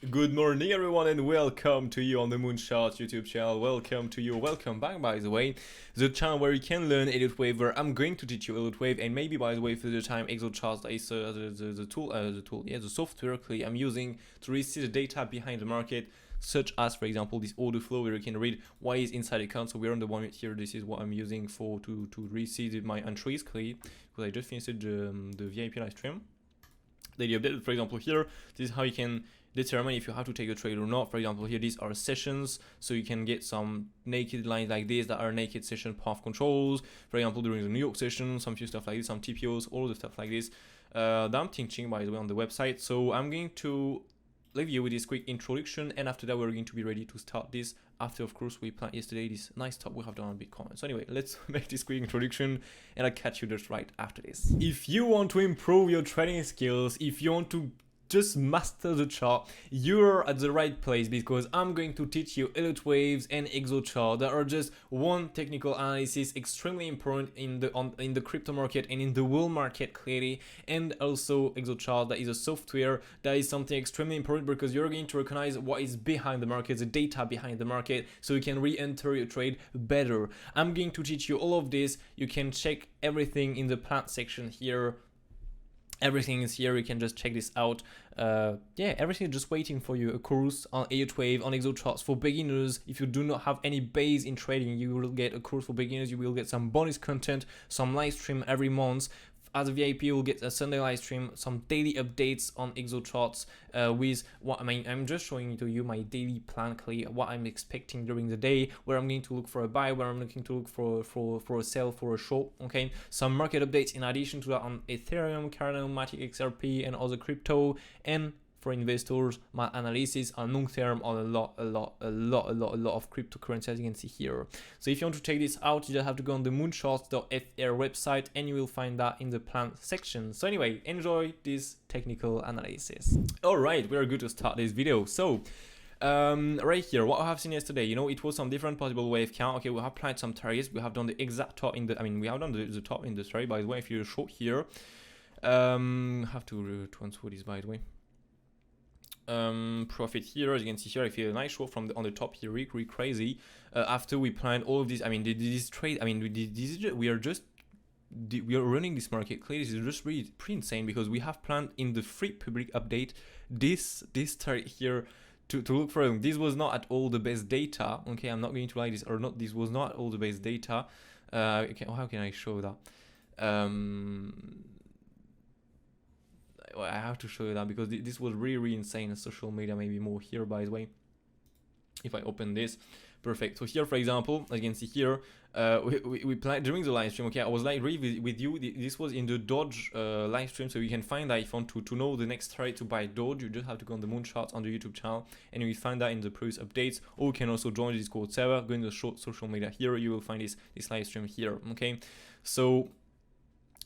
Good morning everyone and welcome to you on the MOONCHARTS YouTube channel. Welcome back by the way, the channel where you can learn Elliott Wave, where I'm going to teach you Elliott Wave, and maybe by the way for the time MOONCHARTS is the software clearly I'm using to receive the data behind the market, such as for example this order flow where you can read what is inside the account. So we're on the 1 minute here. This is what I'm using for to receive my entries clearly, because I just finished the VIP live stream. Daily update, for example here, this is how you can determine if you have to take a trade or not. For example here, these are sessions, so you can get some naked lines like this that are naked session path controls. For example, during the New York session, some few stuff like this, some TPOs, all the stuff like this that I'm teaching by the way on the website. So I'm going to leave you with this quick introduction, and after that we're going to be ready to start this. After of course we planned yesterday this nice talk we have done on Bitcoin. So anyway, let's make this quick introduction and I'll catch you just right after this. If you want to improve your trading skills, if you want to just master the chart, you're at the right place, because I'm going to teach you Elliott Waves and Exo chart that are just one technical analysis extremely important in the crypto market and in the world market clearly, and also Exo chart that is a software that is something extremely important because you're going to recognize what is behind the market, the data behind the market, so you can re-enter your trade better. I'm going to teach you all of this. You can check everything in the plan section here. Everything is here, you can just check this out. Yeah, everything is just waiting for you. A course on Elliott Wave, on Exo charts for beginners. If you do not have any base in trading, you will get a course for beginners. You will get some bonus content, some live stream every month. As a VIP, you'll get a Sunday live stream, some daily updates on Exo charts with what I'm just showing to you my daily plan clearly, what I'm expecting during the day, where I'm going to look for a buy, where I'm looking to look for a sell, for a short. Okay, some market updates in addition to that on Ethereum, Cardano, Matic, XRP, and other crypto. And for investors, my analysis on long term on a lot of cryptocurrency, as you can see here. So if you want to check this out, you just have to go on the mooncharts.fr website and you will find that in the plan section. So anyway, enjoy this technical analysis. All right, we are good to start this video. So right here, what I have seen yesterday, it was some different possible wave count. Okay, we have applied some targets. We have done the exact top in the, we have done the top in the trade, by the way. If you're short here, have to transfer this, by the way. Profit here, as you can see here, I feel a nice short from on the top here, really crazy. After we planned all of this, this trade, we are running this market clearly. This is just really pretty insane, because we have planned in the free public update this target here to look for them. This was not at all the best data. Okay, I'm not going to lie, this was not all the best data. Okay, how can I show that? I have to show you that because this was really insane on social media. Maybe more here, by the way. If I open this, perfect. So here, for example, as you can see here, we planned during the live stream. Okay, I was like really with you. This was in the Doge live stream, so you can find that if you want to know the next trade to buy Doge, you just have to go on the MOONCHARTS on the YouTube channel, and you will find that in the previous updates. Or you can also join the Discord server. Go in the short social media here. You will find this live stream here. Okay, so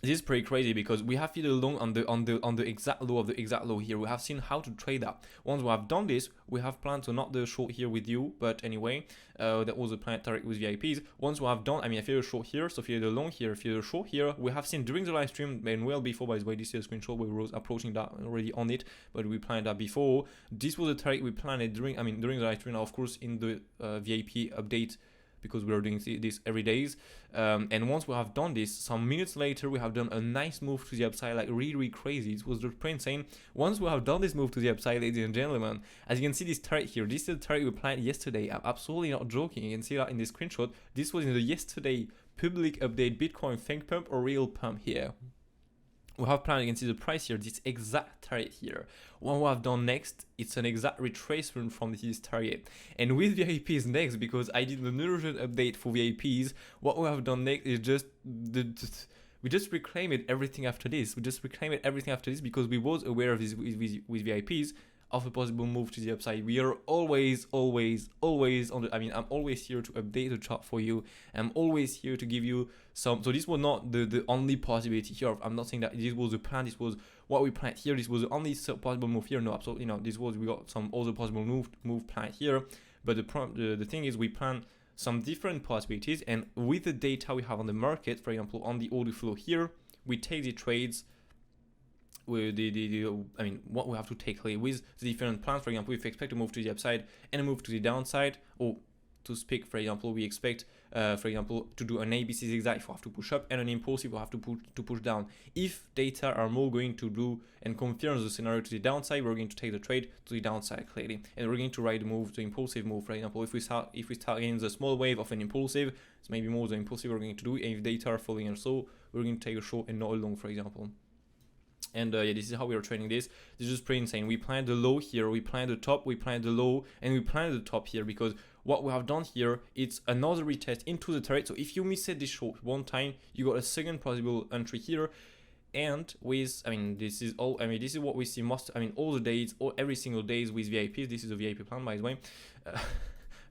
this is pretty crazy because we have hit a long on the exact low of the exact low here. We have seen how to trade that. Once we have done this, we have planned to not the short here with you, but anyway, that was a plan target with VIPs. Once we have done, I feel a short here, so if you're the long here, if you're the short here, we have seen during the live stream and well before, by the way, this is a screenshot where we were approaching that already on it, but we planned that before. This was a target we planned during the live stream. Now, of course, in the VIP update, because we are doing this every day. And once we have done this, some minutes later, we have done a nice move to the upside, like really crazy. It was just pretty insane. Once we have done this move to the upside, ladies and gentlemen, as you can see this target here, this is the target we planned yesterday. I'm absolutely not joking. You can see that in this screenshot. This was in the yesterday public update Bitcoin fake pump or real pump here. We have planned, you can see the price here, this exact target here. What we have done next, it's an exact retracement from this target. And with VIPs next, because I did the Neurogen update for VIPs, what we have done next is just we just reclaimed everything after this. We just reclaimed everything after this because we was aware of this with VIPs, of a possible move to the upside. We are always on the, I'm always here to update the chart for you. I'm always here to give you some, so this was not the only possibility here. I'm not saying that this was the plan, this was what we planned here, this was the only possible move here. No, absolutely not. This was, we got some other possible move planned here, but the thing is we plan some different possibilities, and with the data we have on the market, for example, on the order flow here, we take the trades with I mean, what we have to take with the different plans. For example, if we expect to move to the upside and a move to the downside, or to speak, for example, we expect, for example, to do an ABC zigzag, if we have to push up, and an impulsive, we have to push down. If data are more going to do and confirm the scenario to the downside, we're going to take the trade to the downside clearly, and we're going to ride the move, the impulsive move. For example, if we start in the small wave of an impulsive, it's maybe more the impulsive we're going to do, and if data are falling or so, we're going to take a short and not a long, for example. And yeah, this is how we are trading this. This is pretty insane. We planned the low here, we planned the top, we planned the low, and we planned the top here, because what we have done here, it's another retest into the trade. So if you miss this short one time, you got a second possible entry here. And with, I mean, this is all, I mean, this is what we see most, I mean, all the days, or every single days with VIPs. This is a VIP plan, by the way.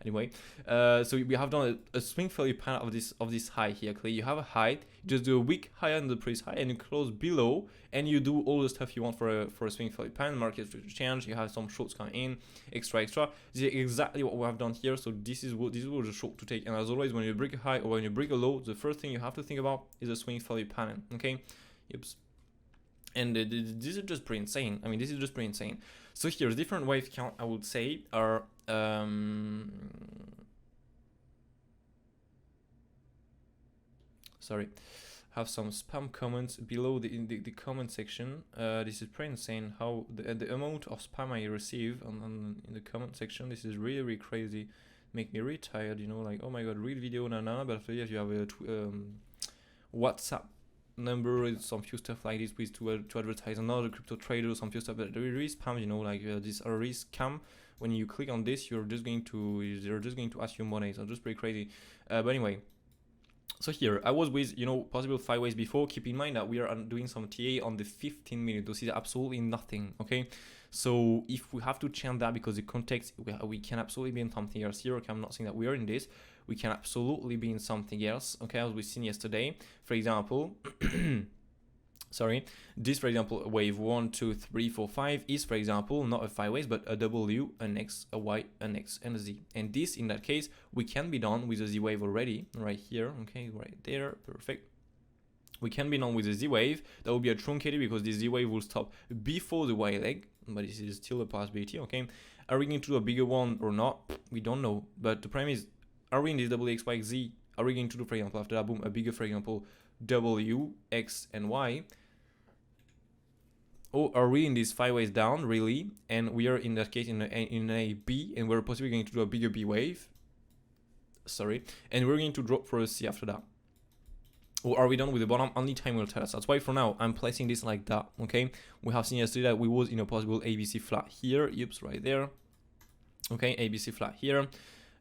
Anyway, so we have done a swing failure pattern of this high here. Clearly, you have a high, you just do a weak high on the previous high, and you close below, and you do all the stuff you want for a swing failure pattern. Market change, you have some shorts coming in, extra. This is exactly what we have done here. So this is what the short to take. And as always, when you break a high or when you break a low, the first thing you have to think about is a swing failure pattern. Okay, yep. And this is just pretty insane. I mean, this is just pretty insane. So here, different wave count, I would say, are sorry, have some spam comments below the comment section. This is pretty insane how the amount of spam I receive in the comment section. This is really crazy. Make me really tired, you know, like, oh my god, read video, but after that you have a WhatsApp number and some few stuff like this with to advertise another crypto trader or some few stuff, but really spam, you know, like this are really scam. When you click on this, they're just going to ask you money. So just pretty crazy. But anyway, so here I was with, you know, possible 5 ways before. Keep in mind that we are doing some TA on the 15 minute. This is absolutely nothing. Okay, so if we have to change that because the context, we can absolutely be in something else here. Okay, I'm not saying that we are in this. We can absolutely be in something else. Okay, as we seen yesterday, for example. Sorry, this, for example, wave 1, 2, 3, 4, 5 is, for example, not a 5 ways, but a W, an X, a Y, an X, and a Z. And this, in that case, we can be done with a Z wave already, right here. Okay, right there, perfect. We can be done with a Z wave. That will be a truncated because the Z wave will stop before the Y leg, but this is still a possibility. Okay, are we going to do a bigger one or not? We don't know. But the problem is, are we in this WXYZ? Are we going to do, for example, after that boom, a bigger, for example, W, X, and Y? Or are we in these 5 ways down, really? And we are in that case in a B, and we're possibly going to do a bigger B wave. Sorry. And we're going to drop for a C after that. Or are we done with the bottom? Only time will tell us. That's why for now, I'm placing this like that, okay? We have seen yesterday that we was in a possible ABC flat here. Yips, right there. Okay, ABC flat here.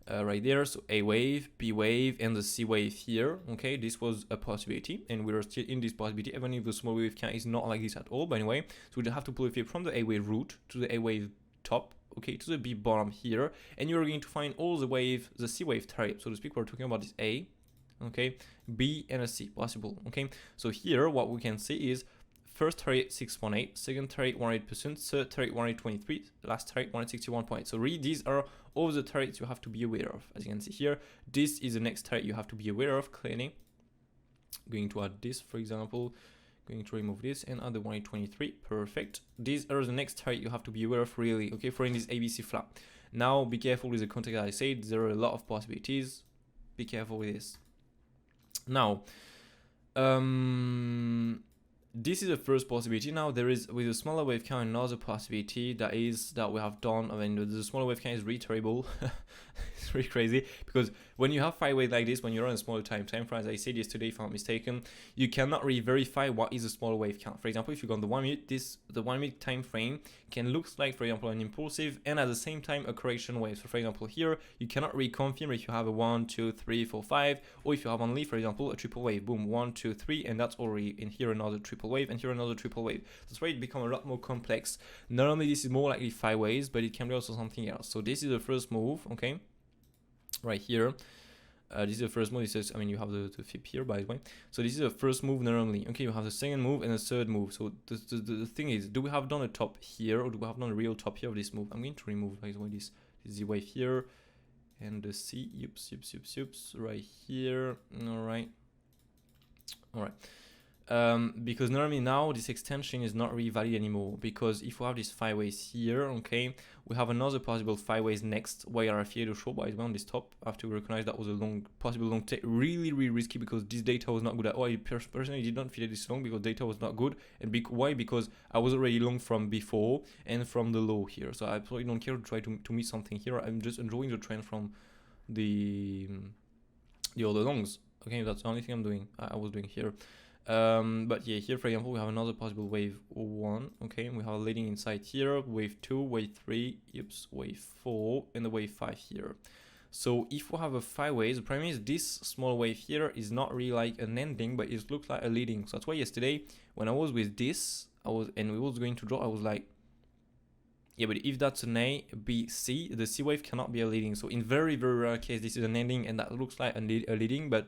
Right there, so A wave, B wave, and the C wave here. Okay, this was a possibility, and we are still in this possibility, even if the small wave count is not like this at all. But anyway, so we have to pull a flip from the A wave root to the A wave top, okay, to the B bottom here, and you're going to find all the wave, the C wave target, so to speak. We're talking about this A, okay, B, and a C possible. Okay, so here what we can see is first target 618, second target 100%, third target 123, last target 161.8. So really, these are all the targets you have to be aware of. As you can see here, this is the next target you have to be aware of. Clearly, going to add this, for example, going to remove this and add the 123. Perfect. These are the next target you have to be aware of, really. Okay, for in this ABC flat. Now, be careful with the context. As I said, there are a lot of possibilities. Be careful with this. Now, this is the first possibility. Now there is, with a smaller wave count, another possibility that is that we have done. I mean, the smaller wave count is really terrible. It's really crazy because when you have 5 waves like this, when you're on a smaller time frame, as I said yesterday, if I'm not mistaken, you cannot really verify what is a smaller wave count. For example, if you go on the 1 minute, the 1 minute time frame can look like, for example, an impulsive and at the same time a correction wave. So for example, here you cannot really confirm if you have a 1, 2, 3, 4, 5, or if you have only, for example, a triple wave. Boom, 1, 2, 3, and that's already in here another triple wave, and here another triple wave. That's why it becomes a lot more complex. Normally this is more likely 5 waves, but it can be also something else. So this is the first move, okay, right here. This is the first move. This is, I mean, you have the flip here, by the way. So this is the first move normally. Okay, you have the second move and the third move. So the thing is, do we have done a top here, or do we have done a real top here of this move? I'm going to remove, by the way, this Z wave here and the C. Yups, right here. All right. because normally now this extension is not really valid anymore, because if we have these 5 waves here, okay, we have another possible 5 waves next where our affiliate show by the way on this top, after we recognize that was a possible long take, really risky, because this data was not good at all. I personally did not feel this long because data was not good. And why? Because I was already long from before and from the low here, so I absolutely don't care to try to miss something here. I'm just enjoying the trend from the other longs. Okay, that's the only thing I was doing here. But yeah, here for example we have another possible wave 1, okay, and we have a leading inside here, wave 2, wave 3, wave 4, and the wave 5 here. So if we have a 5 waves, the problem is this small wave here is not really like an ending, but it looks like a leading. So that's why yesterday when I was with this, and we was going to draw, I was like, yeah, but if that's an A, B, C, the C wave cannot be a leading. So in very rare case this is an ending and that looks like a leading, but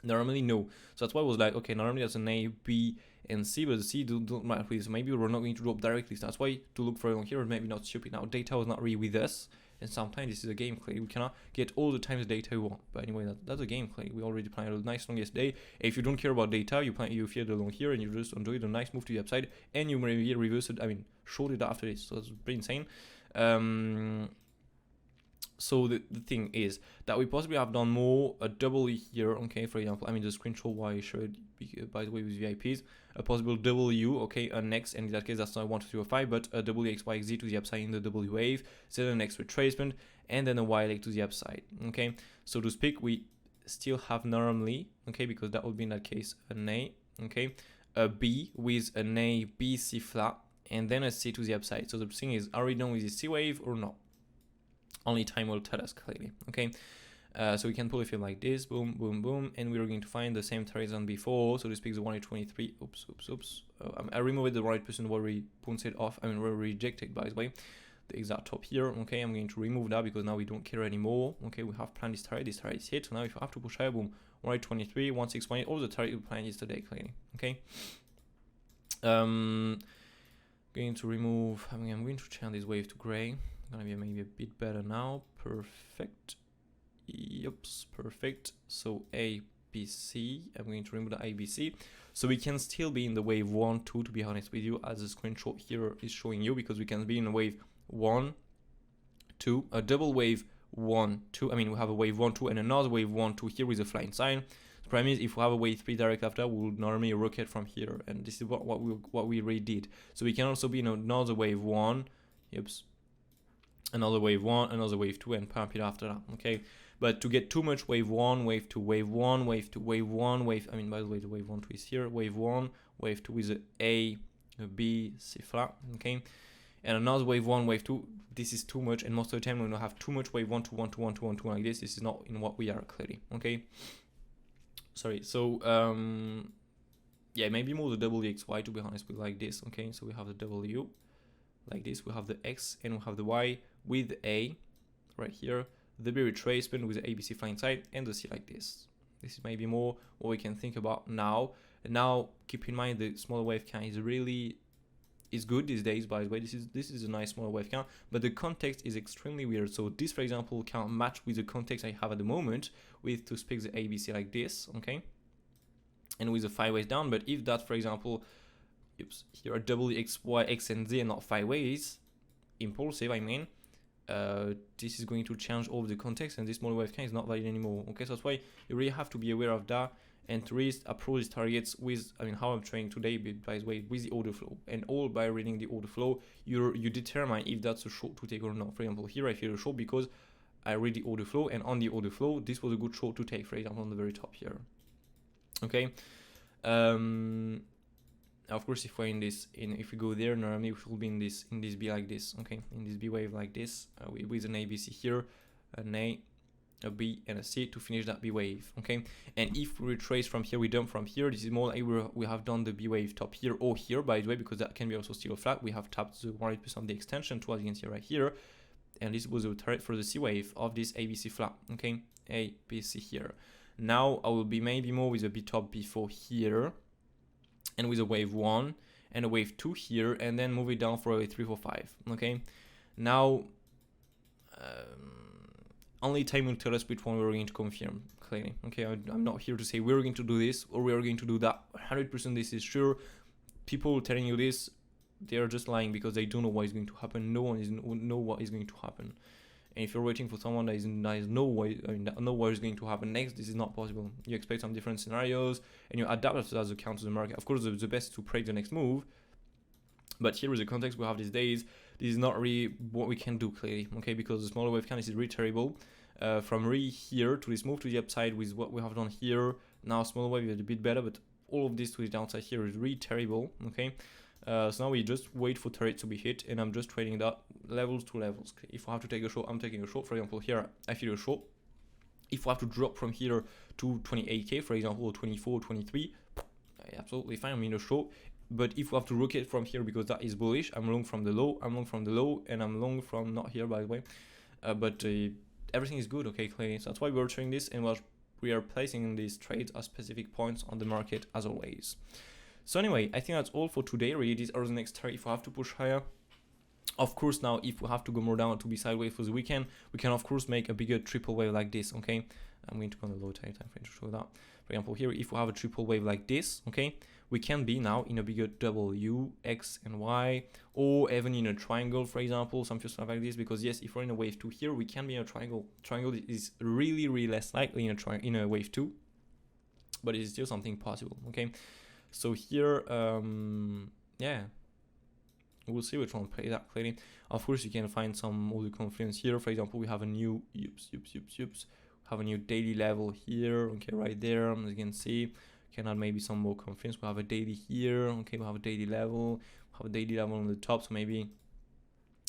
normally no. So that's why I was like, okay, normally that's an A, B, and C, but the C don't matter with. So maybe we're not going to drop directly. So that's why to look for it on here is maybe not stupid. Now data was not really with us, and sometimes this is a game play. We cannot get all the times data we want. But anyway, that's a game play. We already planned a nice long yesterday. If you don't care about data, you fear the long here and you just enjoy the nice move to the upside, and you maybe reverse it. I mean, short it after this. So that's pretty insane. So the thing is that we possibly have done more a W here, okay, for example, I mean the screenshot why I showed, by the way, with VIPs, a possible W, okay, an X, and in that case that's not 1, 2, 3, or 5, but a WXYZ to the upside in the W wave, then an X retracement, and then a Y leg to the upside, okay. So to speak, we still have normally, okay, because that would be in that case an A, okay, a B with an A, B, C flat, and then a C to the upside. So the thing is, are we done with the C wave or not? Only time will tell us clearly, okay. So we can pull a field like this, boom, boom, boom, and we're going to find the same targets on before. So this speaks the 123. Oops. I removed the right person where we punched it off. I mean, we're rejected, by the way, the exact top here. Okay, I'm going to remove that because now we don't care anymore. Okay, we have planned this target is hit. So now if you have to push higher, boom, 123, 161, all the target we planned yesterday, clearly. Okay. Going to remove. I mean, I'm going to change this wave to gray. Gonna be maybe a bit better now. Perfect. Yups, perfect. So A, B, C. I'm going to remove the A, B, C. So we can still be in the wave 1, 2, to be honest with you, as the screenshot here is showing you, because we can be in a wave 1, 2, a double wave 1, 2. I mean, we have a wave 1, 2, and another wave 1, 2 here with a flying sign. The problem is, if we have a wave 3 direct after, we will normally rocket from here, and this is what we already did. So we can also be in another wave 1. Yups. Another wave 1, another wave 2, and pump it after that, okay. But to get too much wave 1, wave 2, wave 1, wave 2, wave 1, wave, I mean, by the way, the wave 1, 2 is here, wave 1, wave 2 is a B, C flat, okay, and another wave 1, wave 2, this is too much, and most of the time when we have too much wave 1, 2, 1, 2, 1, 2, 1, 2 like this is not in what we are clearly, okay. Sorry, so, yeah, maybe more the WXY, to be honest, with like this, okay. So we have the W like this, we have the X, and we have the Y with A right here, the B retracement with the ABC flying side, and the C like this. This is maybe more what we can think about now. And now keep in mind the smaller wave count is good these days, by the way. This is a nice smaller wave count, but the context is extremely weird. So this, for example, can't match with the context I have at the moment with to speak the ABC like this, okay, and with the 5 ways down. But if that, for example, oops, here are W, X, Y, X, and Z, and not 5 ways, impulsive, I mean, this is going to change all of the context, and this small wave count is not valid anymore. Okay, so that's why you really have to be aware of that and to really approach these targets with, I mean, how I'm training today, by the way, with the order flow, and all by reading the order flow, you determine if that's a short to take or not. For example, here I feel a short because I read the order flow, and on the order flow, this was a good short to take, for example, on the very top here. Okay. Of course, if we're if we go there, normally we should be in this B like this, okay, in this B wave like this, with an ABC here, an A, a B, and a C to finish that B wave, okay. And if we retrace from here, we dump from here. This is more like we have done the B wave top here or here, by the way, because that can be also still flat. We have tapped the 100% of the extension to, as you can see right here, and this was the target for the C wave of this ABC flat, okay, A, B, C here. Now I will be maybe more with a B top before here, and with a wave 1 and a wave 2 here, and then move it down for a 3, 4, 5. Okay, now only time will tell us which one we're going to confirm, clearly. Okay, I'm not here to say we're going to do this or we're going to do that. 100% this is sure. People telling you this, they are just lying because they don't know what is going to happen. No one know what is going to happen. And if you're waiting for someone that is know what is going to happen next, this is not possible. You expect some different scenarios and you adapt as a count to the market. Of course, the best to predict the next move. But here is the context we have these days. This is not really what we can do clearly, okay? Because the smaller wave count is really terrible. From really here to this move to the upside with what we have done here. Now smaller wave is a bit better, but all of this to the downside here is really terrible, okay? So now we just wait for turret to be hit, and I'm just trading that levels to levels. If I have to take a short, I'm taking a short. For example, here I feel a short. If I have to drop from here to 28k, for example, or 24, 23, absolutely fine. I'm in a short. But if we have to rocket from here because that is bullish, I'm long from the low. I'm long from the low, and I'm long from not here, by the way. But everything is good, okay, clearly. So that's why we're trading this, and we are placing these trades at specific points on the market as always. So anyway, I think that's all for today. Really, these are the next target. If we have to push higher, of course, now if we have to go more down to be sideways for the weekend, we can of course make a bigger triple wave like this. Okay, I'm going to go on the low time frame to show that. For example, here if we have a triple wave like this, okay, we can be now in a bigger W, X, and Y, or even in a triangle, for example, something like this. Because yes, if we're in a wave 2 here, we can be in a triangle. Triangle is really less likely in a wave 2, but it's still something possible. Okay. So here, yeah, we'll see which one plays out clearly. Of course, you can find some other confluence here. For example, we have a new, have a new daily level here. Okay, right there, as you can see. Can add maybe some more confluence. We have a daily here. Okay, we have a daily level. We have a daily level on the top. So maybe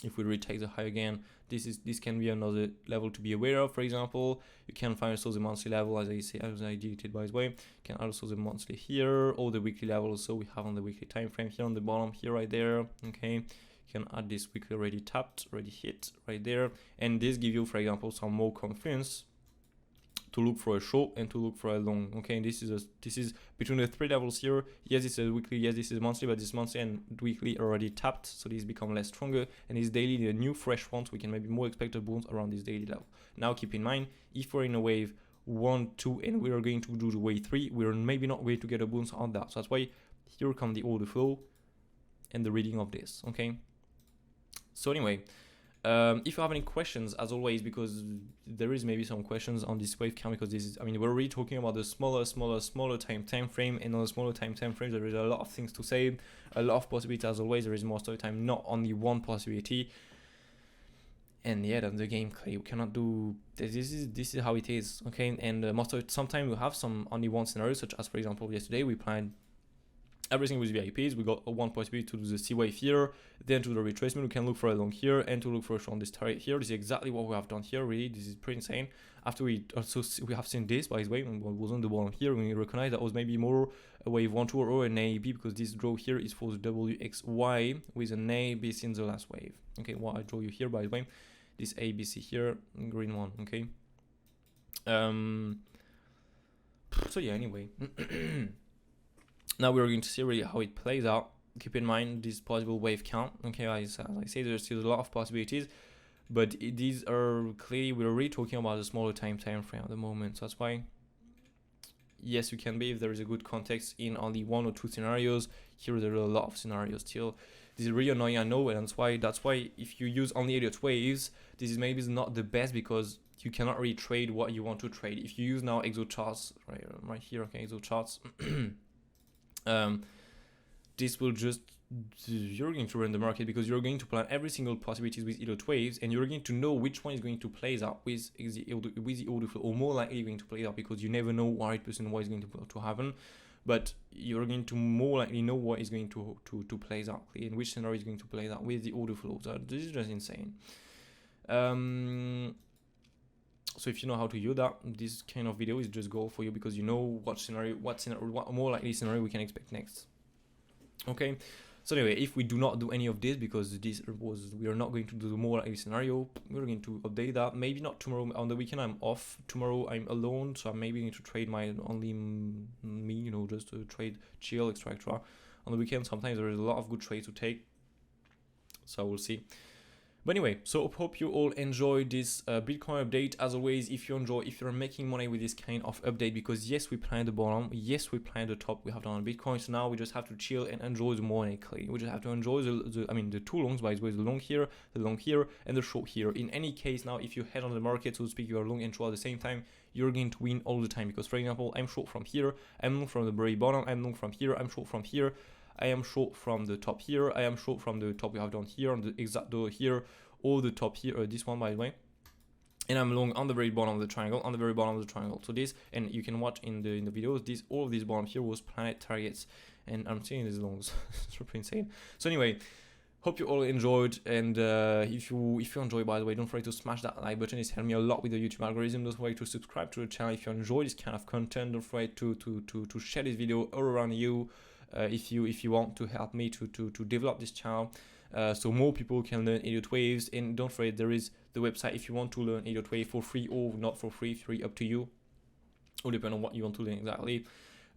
if we retake the high again, this can be another level to be aware of. For example, you can find also the monthly level, as I deleted by the way. You can also the monthly here, or the weekly level also we have on the weekly time frame here on the bottom here right there. Okay, you can add this weekly already tapped, already hit right there, and this give you, for example, some more confluence to look for a short and to look for a long. Okay, this is between the three levels here. Yes, this is weekly, yes, this is monthly, but this monthly and weekly already tapped, so these become less stronger, and this daily, the new fresh ones, we can maybe more expect a bounce around this daily level. Now keep in mind, if we're in a wave 1, 2, and we are going to do the wave 3, we're maybe not going to get a bounce on that. So that's why here come the order flow and the reading of this. Okay, so anyway, if you have any questions, as always, because there is maybe some questions on this wave count, because this is, I mean, we're really talking about the smaller time frame, and on the smaller time frame, there is a lot of things to say, a lot of possibilities. As always, there is most of the time not only one possibility. And yeah, that's the game. You cannot do this. This is how it is. Okay, and most of it, sometimes we have some only one scenario, such as for example yesterday we planned everything with VIPs. We got one possibility to do the C wave here, then to the retracement. We can look for a long here and to look for a short on this target here. This is exactly what we have done here. Really, this is pretty insane. After we have seen this, by the way, when it was on the bottom here, we recognize that was maybe more a wave 1, 2, or an A, B, because this draw here is for the WXY with an A, B in the last wave. Okay, what I draw you here, by the way, this A, B, C here, green one. Okay. So yeah, anyway. Now we're going to see really how it plays out. Keep in mind this possible wave count. Okay, as I say, there's still a lot of possibilities, but these are clearly, we're really talking about a smaller time frame at the moment. So that's why, yes, you can be if there is a good context in only 1 or 2 scenarios. Here there are a lot of scenarios still. This is really annoying, I know, and that's why if you use only Elliott Waves, this is maybe not the best, because you cannot really trade what you want to trade. If you use now ExoCharts, right here, okay, ExoCharts. This will just, you're going to run the market, because you're going to plan every single possibilities with Elliott Waves, and you're going to know which one is going to play out with the order flow, or more likely going to play out, because you never know 100% what is going to happen, but you're going to more likely know what is going to play out, and which scenario is going to play out with the order flow. So this is just insane. So if you know how to use that, this kind of video is just gold for you, because you know what more likely scenario we can expect next. Okay, so anyway, if we do not do any of this, because we are not going to do the more likely scenario, we're going to update that. Maybe not tomorrow. On the weekend I'm off. Tomorrow I'm alone, so I'm maybe going to trade my only me, you know, just to trade, chill, etc. On the weekend sometimes there is a lot of good trades to take, so we'll see. But anyway, so hope you all enjoyed this Bitcoin update. As always, if you're making money with this kind of update, because yes, we plan the bottom, yes, we plan the top, we have done on Bitcoin. So now we just have to chill and enjoy the morning clean. We just have to enjoy the two longs, by the way, the long here, and the short here. In any case, now if you head on the market, so to speak, you are long and short at the same time, you're going to win all the time. Because for example, I'm short from here, I'm long from the very bottom, I'm long from here, I'm short from here, I am short from the top here, I am short from the top we have done here, on the exact door here, or the top here, this one by the way, and I'm long on the very bottom of the triangle, So this, and you can watch in the videos, all of these bottom here was planet targets, and I'm seeing these longs. It's super insane. So anyway, hope you all enjoyed, and if you enjoy, by the way, don't forget to smash that like button. It's helped me a lot with the YouTube algorithm. Don't forget to subscribe to the channel if you enjoy this kind of content. Don't forget to share this video all around you. If you want to help me to develop this channel, so more people can learn Elliott Waves. And don't forget, there is the website if you want to learn Elliott Wave for free or not for free, up to you, or depend on what you want to learn exactly.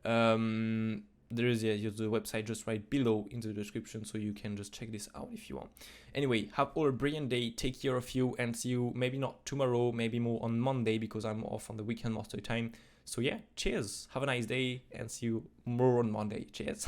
There is the website just right below in the description, so you can just check this out if you want. Anyway, have all a brilliant day, take care of you, and see you maybe not tomorrow, maybe more on Monday, because I'm off on the weekend most of the time. So yeah, cheers, have a nice day, and see you more on Monday. Cheers.